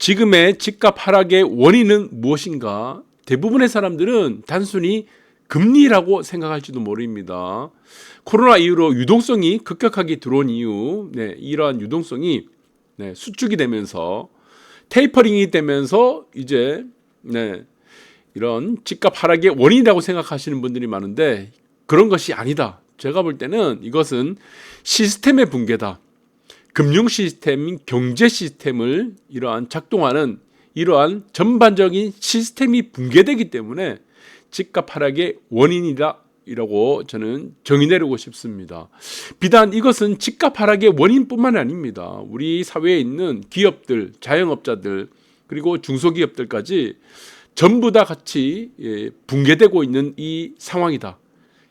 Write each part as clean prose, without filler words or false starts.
지금의 집값 하락의 원인은 무엇인가? 대부분의 사람들은 단순히 금리라고 생각할지도 모릅니다. 코로나 이후로 유동성이 급격하게 들어온 이후 이러한 유동성이 수축이 되면서 테이퍼링이 되면서 이제 이런 집값 하락의 원인이라고 생각하시는 분들이 많은데 그런 것이 아니다. 제가 볼 때는 이것은 시스템의 붕괴다. 금융 시스템, 경제 시스템을 이러한 작동하는 이러한 전반적인 시스템이 붕괴되기 때문에 집값 하락의 원인이라고 저는 정의 내리고 싶습니다. 비단 이것은 집값 하락의 원인뿐만 아닙니다. 우리 사회에 있는 기업들, 자영업자들 그리고 중소기업들까지 전부 다 같이 붕괴되고 있는 이 상황이다.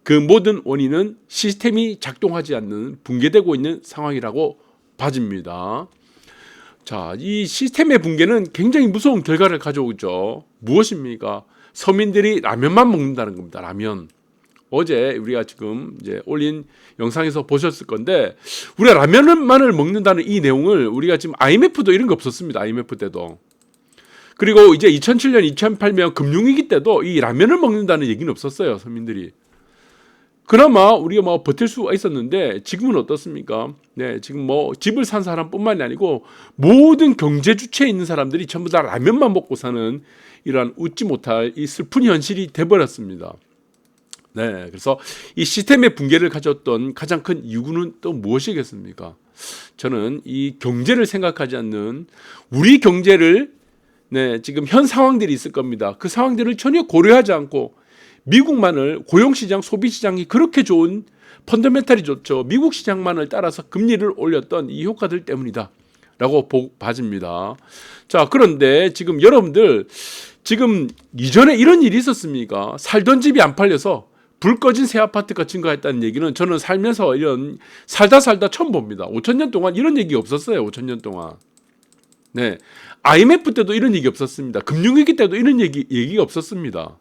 그 모든 원인은 시스템이 작동하지 않는 붕괴되고 있는 상황이라고 봐집니다. 자, 이 시스템의 붕괴는 굉장히 무서운 결과를 가져오죠. 무엇입니까? 서민들이 라면만 먹는다는 겁니다. 라면. 어제 우리가 지금 이제 올린 영상에서 보셨을 건데 우리가 라면만을 먹는다는 이 내용을 우리가 지금 IMF도 이런 거 없었습니다. IMF 때도. 그리고 이제 2007년, 2008년 금융위기 때도 이 라면을 먹는다는 얘기는 없었어요. 서민들이. 그나마 우리가 뭐 버틸 수가 있었는데 지금은 어떻습니까? 지금 뭐 집을 산 사람뿐만이 아니고 모든 경제 주체에 있는 사람들이 전부 다 라면만 먹고 사는 이러한 웃지 못할 이 슬픈 현실이 돼버렸습니다. 그래서 이 시스템의 붕괴를 가져왔던 가장 큰 이유는 또 무엇이겠습니까? 저는 이 경제를 생각하지 않는 우리 경제를 지금 현 상황들이 있을 겁니다. 그 상황들을 전혀 고려하지 않고 미국만을 고용시장, 소비시장이 그렇게 좋은 펀더멘탈이 좋죠. 미국 시장만을 따라서 금리를 올렸던 이 효과들 때문이다 라고 봐집니다. 자, 그런데 지금 여러분들 지금 이전에 이런 일이 있었습니까? 살던 집이 안 팔려서 불 꺼진 새 아파트가 증가했다는 얘기는 저는 살면서 이런 살다 처음 봅니다. 5,000년 동안 이런 얘기 없었어요. 5,000년 동안. IMF 때도 이런 얘기 없었습니다. 금융위기 때도 이런 얘기가 없었습니다.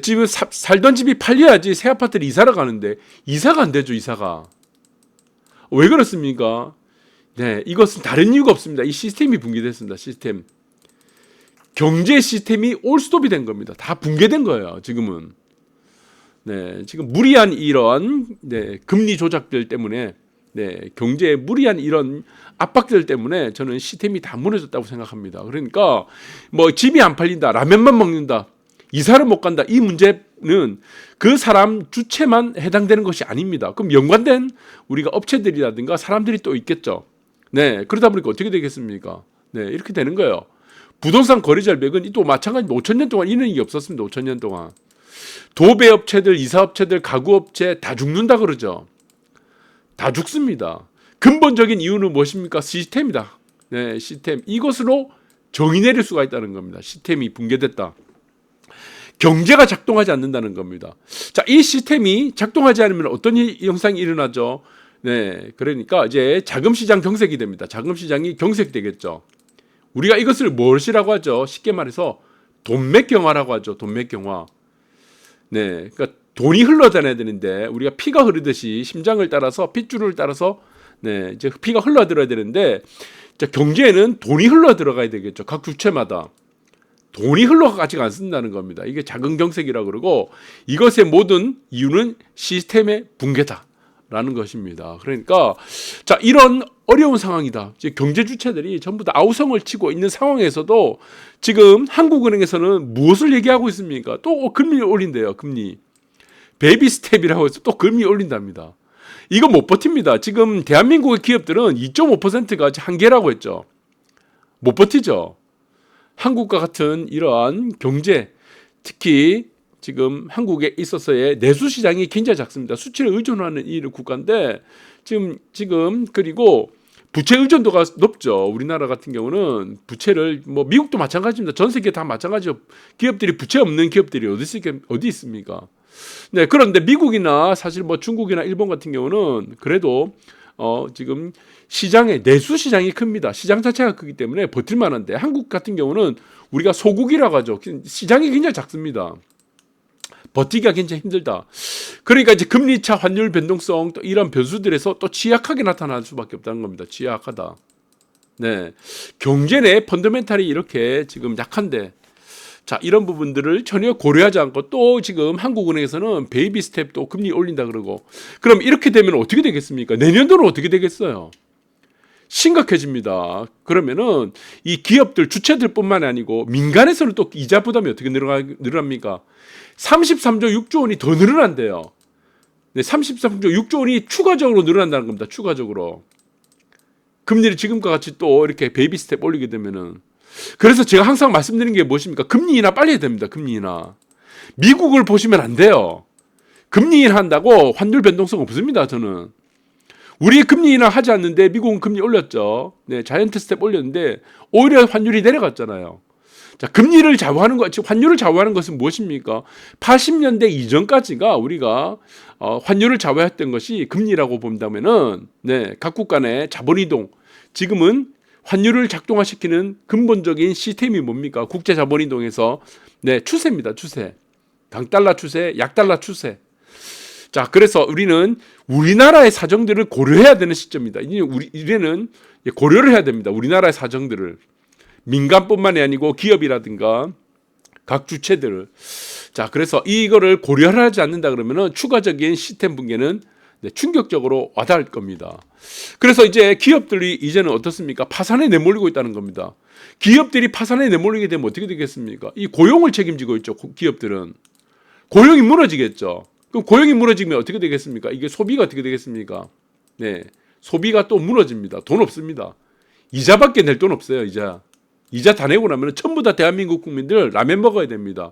집을 살던 집이 팔려야지 새 아파트를 이사를 가는데 이사가 안 되죠. 이사가. 왜 그렇습니까? 이것은 다른 이유가 없습니다. 이 시스템이 붕괴됐습니다. 시스템. 경제 시스템이 올스톱이 된 겁니다. 다 붕괴된 거예요. 지금은. 지금 무리한 이런 금리 조작들 때문에 경제에 무리한 이런 압박들 때문에 저는 시스템이 다 무너졌다고 생각합니다. 그러니까 뭐 집이 안 팔린다, 라면만 먹는다, 이사를 못 간다, 이 문제는 그 사람 주체만 해당되는 것이 아닙니다. 그럼 연관된 우리가 업체들이라든가 사람들이 또 있겠죠. 그러다 보니까 어떻게 되겠습니까? 이렇게 되는 거예요. 부동산 거래 절벽은 또 마찬가지로 5,000년 동안 이런 일이 없었습니다. 5,000년 동안. 도배업체들, 이사업체들, 가구업체 다 죽는다 그러죠. 다 죽습니다. 근본적인 이유는 무엇입니까? 시스템이다. 시스템. 이것으로 정의 내릴 수가 있다는 겁니다. 시스템이 붕괴됐다. 경제가 작동하지 않는다는 겁니다. 자, 이 시스템이 작동하지 않으면 어떤 현상이 일어나죠? 그러니까 이제 자금시장 경색이 됩니다. 자금시장이 경색되겠죠. 우리가 이것을 무엇이라고 하죠? 쉽게 말해서 돈맥경화라고 하죠. 돈맥경화. 그러니까 돈이 흘러다녀야 되는데 우리가 피가 흐르듯이 심장을 따라서 핏줄을 따라서 이제 피가 흘러들어야 되는데 경제에는 돈이 흘러 들어가야 되겠죠. 각 주체마다. 돈이 흘러가지가 않는다는 겁니다. 이게 자금경색이라고 그러고 이것의 모든 이유는 시스템의 붕괴다라는 것입니다. 그러니까 자, 이런 어려운 상황이다. 이제 경제 주체들이 전부 다 아우성을 치고 있는 상황에서도 지금 한국은행에서는 무엇을 얘기하고 있습니까? 또 금리를 올린대요. 금리. 베이비 스텝이라고 해서 또 금리 올린답니다. 이거 못 버팁니다. 지금 대한민국의 기업들은 2.5%가 한계라고 했죠. 못 버티죠. 한국과 같은 이러한 경제, 특히 지금 한국에 있어서의 내수 시장이 굉장히 작습니다. 수출에 의존하는 이 국가인데 지금 그리고 부채 의존도가 높죠. 우리나라 같은 경우는 부채를 뭐 미국도 마찬가지입니다. 전 세계 다 마찬가지죠. 기업들이 부채 없는 기업들이 어디 있습니까? 그런데 미국이나 사실 뭐 중국이나 일본 같은 경우는 그래도 지금 시장의 내수 시장이 큽니다. 시장 자체가 크기 때문에 버틸 만한데 한국 같은 경우는 우리가 소국이라고 하죠. 시장이 굉장히 작습니다. 버티기가 굉장히 힘들다. 그러니까 이제 금리차, 환율 변동성 또 이런 변수들에서 또 취약하게 나타날 수밖에 없다는 겁니다. 취약하다. 네, 경제 내 펀더멘탈이 이렇게 지금 약한데, 자, 이런 부분들을 전혀 고려하지 않고 또 지금 한국은행에서는 베이비 스텝 또 금리 올린다 그러고, 그럼 이렇게 되면 어떻게 되겠습니까? 내년도는 어떻게 되겠어요? 심각해집니다. 그러면은 이 기업들 주체들뿐만 아니고 민간에서는 또 이자 부담이 어떻게 늘어납니까? 33조 6조 원이 더 늘어난대요. 네, 33조 6조 원이 추가적으로 늘어난다는 겁니다. 추가적으로. 금리를 지금과 같이 또 이렇게 베이비 스텝 올리게 되면은. 그래서 제가 항상 말씀드리는 게 무엇입니까? 금리 인하 빨리 해야 됩니다. 금리 인하. 미국을 보시면 안 돼요. 금리 인하 한다고 환율 변동성 없습니다. 저는. 우리 금리 인하 하지 않는데 미국은 금리 올렸죠. 네, 자이언트 스텝 올렸는데 오히려 환율이 내려갔잖아요. 자, 금리를 좌우하는 것, 즉 환율을 좌우하는 것은 무엇입니까? 80년대 이전까지가 우리가 환율을 좌우했던 것이 금리라고 본다면은, 네, 각국 간의 자본 이동, 지금은 환율을 작동화시키는 근본적인 시스템이 뭡니까? 국제 자본 이동에서, 네, 추세입니다. 추세. 강달러 추세, 약달러 추세. 자, 그래서 우리는 우리나라의 사정들을 고려해야 되는 시점입니다. 우리는 고려를 해야 됩니다. 우리나라의 사정들을. 민간뿐만이 아니고 기업이라든가 각 주체들을. 자, 그래서 이거를 고려를 하지 않는다 그러면은 추가적인 시스템 붕괴는, 네, 충격적으로 와닿을 겁니다. 그래서 이제 기업들이 이제는 어떻습니까? 파산에 내몰리고 있다는 겁니다. 기업들이 파산에 내몰리게 되면 어떻게 되겠습니까? 이 고용을 책임지고 있죠. 기업들은. 고용이 무너지겠죠. 그럼 고용이 무너지면 어떻게 되겠습니까? 이게 소비가 어떻게 되겠습니까? 네, 소비가 또 무너집니다. 돈 없습니다. 이자밖에 낼 돈 없어요. 이자 다 내고 나면 전부 다 대한민국 국민들 라면 먹어야 됩니다.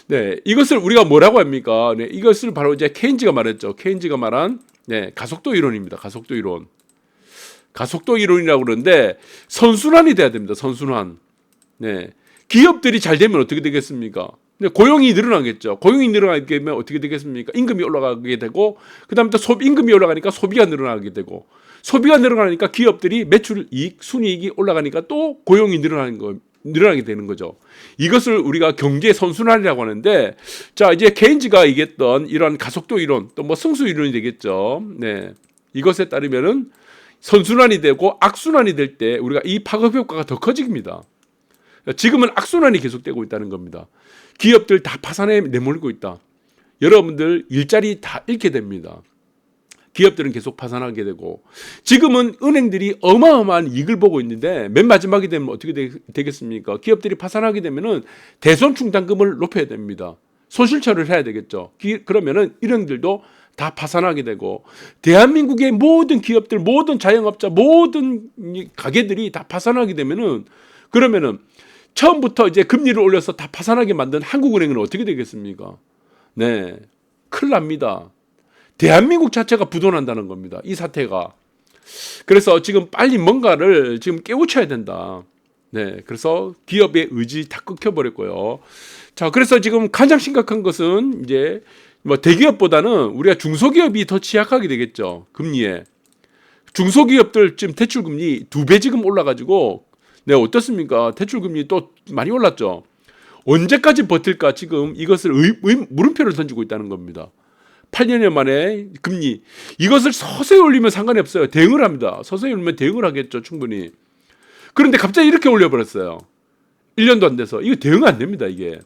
네, 이것을 우리가 뭐라고 합니까? 네, 이것을 바로 이제 케인즈가 말했죠. 케인즈가 말한, 네, 가속도 이론입니다. 가속도 이론. 가속도 이론이라고 그러는데 선순환이 돼야 됩니다. 선순환. 네, 기업들이 잘 되면 어떻게 되겠습니까? 고용이 늘어나겠죠. 고용이 늘어나게 되면 어떻게 되겠습니까? 임금이 올라가게 되고, 그다음에 또 임금이 올라가니까 소비가 늘어나게 되고, 소비가 늘어나니까 기업들이 매출 이익, 순이익이 올라가니까 또 고용이 늘어나게 되는 거죠. 이것을 우리가 경제 선순환이라고 하는데, 자, 이제 케인즈가 얘기했던 이런 가속도 이론, 또 뭐 승수 이론이 되겠죠. 네, 이것에 따르면은 선순환이 되고 악순환이 될 때 우리가 이 파급 효과가 더 커집니다. 지금은 악순환이 계속되고 있다는 겁니다. 기업들 다 파산에 내몰리고 있다. 여러분들 일자리 다 잃게 됩니다. 기업들은 계속 파산하게 되고, 지금은 은행들이 어마어마한 이익을 보고 있는데 맨 마지막이 되면 어떻게 되겠습니까? 기업들이 파산하게 되면은 대손 충당금을 높여야 됩니다. 손실처리를 해야 되겠죠. 그러면은 은행들도 다 파산하게 되고, 대한민국의 모든 기업들, 모든 자영업자, 모든 가게들이 다 파산하게 되면은, 그러면은 처음부터 이제 금리를 올려서 다 파산하게 만든 한국은행은 어떻게 되겠습니까? 네, 큰일 납니다. 대한민국 자체가 부도난다는 겁니다. 이 사태가. 그래서 지금 빨리 뭔가를 지금 깨우쳐야 된다. 네, 그래서 기업의 의지 다 끊겨버렸고요. 자, 그래서 지금 가장 심각한 것은 이제 뭐 대기업보다는 우리가 중소기업이 더 취약하게 되겠죠. 금리에. 중소기업들 지금 대출금리 2배 지금 올라가지고, 네, 어떻습니까? 대출금리 또 많이 올랐죠. 언제까지 버틸까 지금 이것을 물음표를 던지고 있다는 겁니다. 8년 만에 금리. 이것을 서서히 올리면 상관이 없어요. 대응을 합니다. 서서히 올리면 대응을 하겠죠. 충분히. 그런데 갑자기 이렇게 올려버렸어요. 1년도 안 돼서. 이거 대응 안 됩니다. 이게.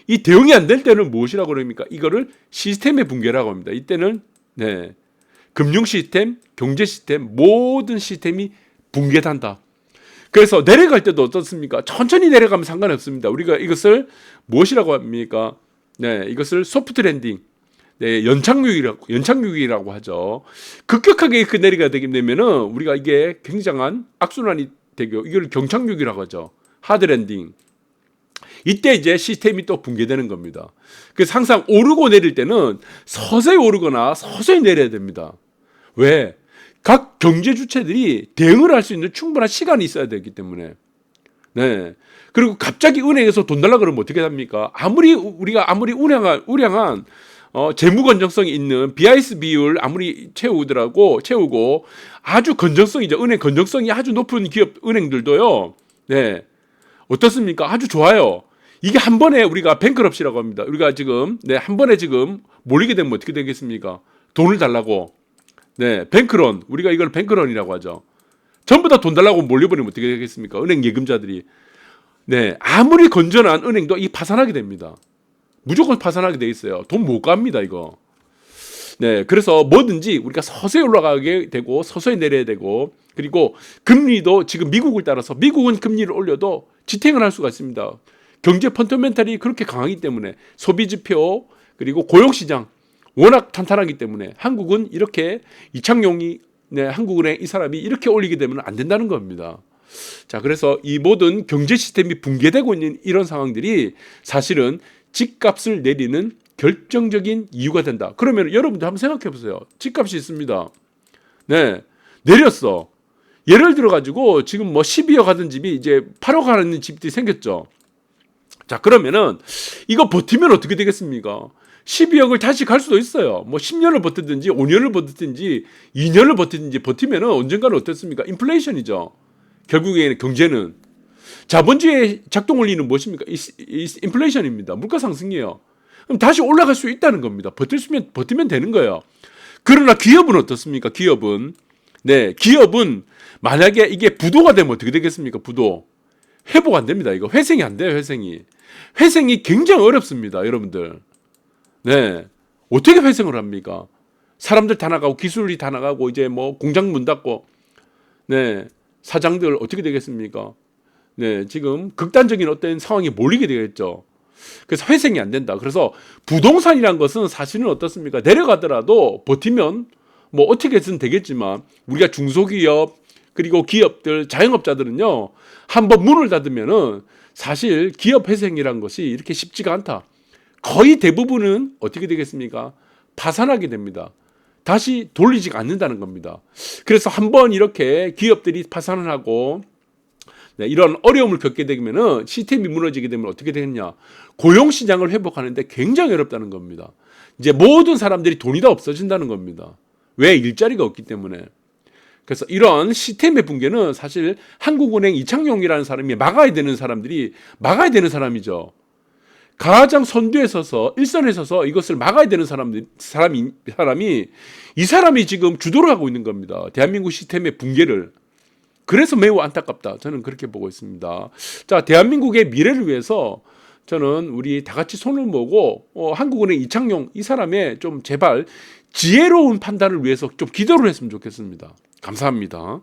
이 대응이 안 될 때는 무엇이라고 그럽니까? 이거를 시스템의 붕괴라고 합니다. 이때는, 네, 금융 시스템, 경제 시스템, 모든 시스템이 붕괴된다. 그래서 내려갈 때도 어떻습니까? 천천히 내려가면 상관이 없습니다. 우리가 이것을 무엇이라고 합니까? 네, 이것을 소프트 랜딩, 네, 연착륙이라고 하죠. 급격하게 그 내리가 되게 되면은 우리가 이게 굉장한 악순환이 되고, 이걸 경착륙이라고 하죠. 하드 랜딩. 이때 이제 시스템이 또 붕괴되는 겁니다. 그래서 항상 오르고 내릴 때는 서서히 오르거나 서서히 내려야 됩니다. 왜? 각 경제 주체들이 대응을 할 수 있는 충분한 시간이 있어야 되기 때문에. 네. 그리고 갑자기 은행에서 돈 달라 그러면 어떻게 합니까? 우리가 아무리 우량한 재무 건전성이 있는 BIS 비율 아무리 채우고 아주 건전성이죠. 은행 건전성이 아주 높은 기업 은행들도요. 네. 어떻습니까? 아주 좋아요. 이게 한 번에 우리가 뱅크럽시라고 합니다. 우리가 지금, 네, 한 번에 지금 몰리게 되면 어떻게 되겠습니까? 돈을 달라고. 네, 뱅크런. 우리가 이걸 뱅크런이라고 하죠. 전부 다 돈 달라고 몰려버리면 어떻게 되겠습니까? 은행 예금자들이. 네, 아무리 건전한 은행도 이 파산하게 됩니다. 무조건 파산하게 돼 있어요. 돈 못 갚니다, 이거. 네, 그래서 뭐든지 우리가 서서히 올라가게 되고 서서히 내려야 되고, 그리고 금리도 지금 미국을 따라서 미국은 금리를 올려도 지탱을 할 수가 있습니다. 경제 펀더멘탈이 그렇게 강하기 때문에 소비 지표 그리고 고용 시장 워낙 탄탄하기 때문에 한국은 이렇게 이창용이 네, 한국은행 이 사람이 이렇게 올리게 되면 안 된다는 겁니다. 자, 그래서 이 모든 경제 시스템이 붕괴되고 있는 이런 상황들이 사실은 집값을 내리는 결정적인 이유가 된다. 그러면 여러분들 한번 생각해 보세요. 집값이 있습니다. 네, 내렸어. 예를 들어 가지고 지금 뭐 12억 하던 집이 이제 8억 하는 집들이 생겼죠. 자, 그러면은 이거 버티면 어떻게 되겠습니까? 12억을 다시 갈 수도 있어요. 뭐 10년을 버티든지 5년을 버티든지 2년을 버티든지 버티면은 언젠가는 어떻습니까? 인플레이션이죠. 결국에는 경제는 자본주의 작동 원리는 무엇입니까? 이 인플레이션입니다. 물가 상승이에요. 그럼 다시 올라갈 수 있다는 겁니다. 버티면 되는 거예요. 그러나 기업은 어떻습니까? 기업은 네, 기업은 만약에 이게 부도가 되면 어떻게 되겠습니까? 부도 회복 안 됩니다. 이거 회생이 안 돼요. 회생이 굉장히 어렵습니다. 여러분들. 네, 어떻게 회생을 합니까? 사람들 다 나가고 기술이 다 나가고 이제 뭐 공장 문 닫고 네, 사장들 어떻게 되겠습니까? 네, 지금 극단적인 어떤 상황에 몰리게 되겠죠. 그래서 회생이 안 된다. 그래서 부동산이란 것은 사실은 어떻습니까? 내려가더라도 버티면 뭐 어떻게든 되겠지만 우리가 중소기업 그리고 기업들, 자영업자들은요, 한번 문을 닫으면은 사실 기업 회생이란 것이 이렇게 쉽지가 않다. 거의 대부분은 어떻게 되겠습니까? 파산하게 됩니다. 다시 돌리지 않는다는 겁니다. 그래서 한번 이렇게 기업들이 파산을 하고 네, 이런 어려움을 겪게 되면은 시스템이 무너지게 되면 어떻게 되느냐? 고용 시장을 회복하는데 굉장히 어렵다는 겁니다. 이제 모든 사람들이 돈이 다 없어진다는 겁니다. 왜? 일자리가 없기 때문에. 그래서 이런 시스템의 붕괴는 사실 한국은행 이창용이라는 사람이 막아야 되는 사람이죠. 가장 선두에 서서 일선에 서서 이것을 막아야 되는 사람이 이 사람이 지금 주도를 하고 있는 겁니다. 대한민국 시스템의 붕괴를. 그래서 매우 안타깝다. 저는 그렇게 보고 있습니다. 자, 대한민국의 미래를 위해서 저는 우리 다 같이 손을 모으고 한국은행 이창용 이 사람의 좀 제발 지혜로운 판단을 위해서 좀 기도를 했으면 좋겠습니다. 감사합니다.